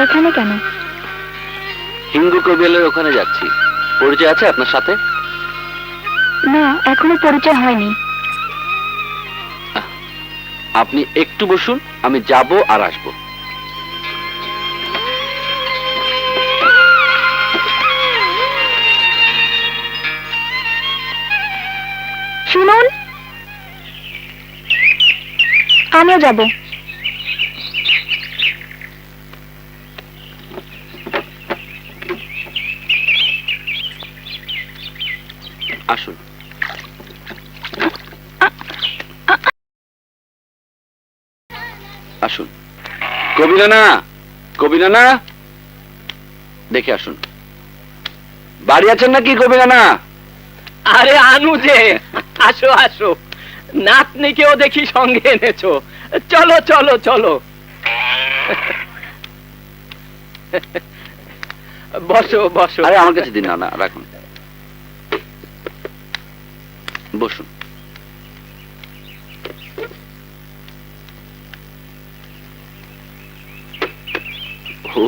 এখানে কেন? হিঙ্গু কবিলের ওখানে যাচ্ছি। পরিচয় আছে আপনার সাথে? না, এখনো পরিচয় হয়নি। আপনি একটু বসুন, আমি যাব আর আসব। শুনুন, আমিও যাব। আসুন। আসুন। কবিরানা, কবিরানা, দেখে আসুন। বাড়ি আছেন নাকি কবিরানা? আরে আনু যে, আসো আসো, নাতনিকেও দেখি সঙ্গে এনেছো। চলো চলো চলো, বসো বসো। আরে আমার কাছে দিন। না না, রাখুন, বসুন।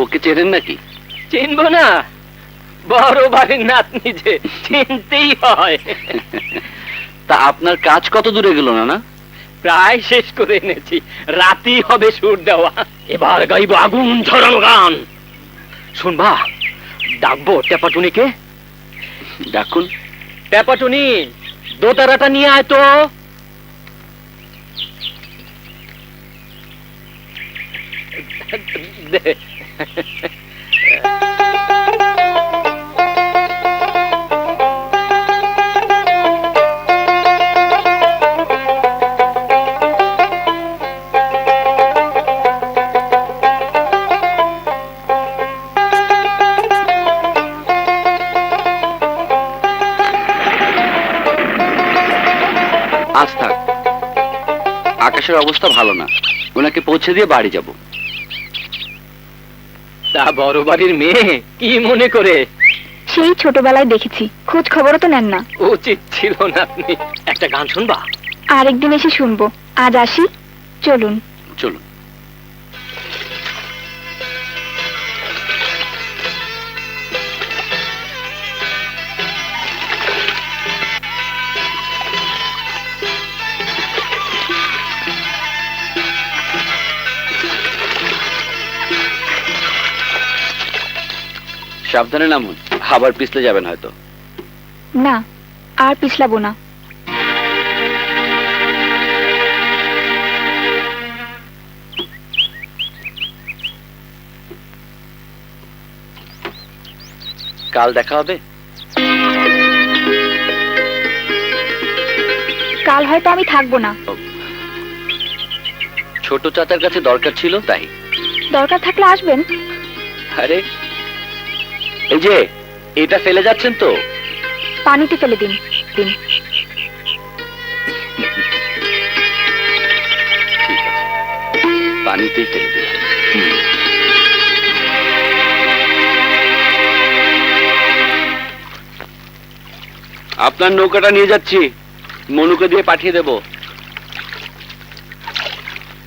ওকে চেনেন নাকি? চিনবো না? বড় বাড়ির নাতনি যে, চিনতেই হয়। তা আপনার কাজ কত দূরে গেল না? প্রায় শেষ করে এনেছি, রাতি হবে সুর দেওয়া। এবার গাইব আগুন ঝরানো গান। শুনবা, ডাকবো টেপাটুনিকে? ডাকুন। টেপাটুনি, দোতারাটা নিয়ে আয় তো। দে। আজ থাক, আকাশের অবস্থা ভালো না, ওনাকে পৌঁছে দিয়ে বাড়ি যাব। তা বড় বাড়ির মেয়ে কি মনে করে? সেই ছোটবেলায় দেখেছি, খোঁজ খবরও তো নেন না। উচিত ছিল না। আপনি একটা গান শুনবা? আরেকদিন এসে শুনবো, আজ আসি। চলুন। চলুন। সাবধানে নামুন, আবার পিছলে যাবেন হয়তো। না, আর পিছলাবো না। কাল দেখা হবে। কাল হয়তো আমি থাকবো না। ছোট চাচার কাছে দরকার ছিল, তাই। দরকার থাকলে আসবেন। আরে, এই যে এটা ফেলে যাচ্ছেন তো। পানিতে ফেলে দিন। দিন। ঠিক আছে, পানিতেই ফেলে দিলাম। আপনার নৌকাটা নিয়ে যাচ্ছি, মনুকে দিয়ে পাঠিয়ে দেবো।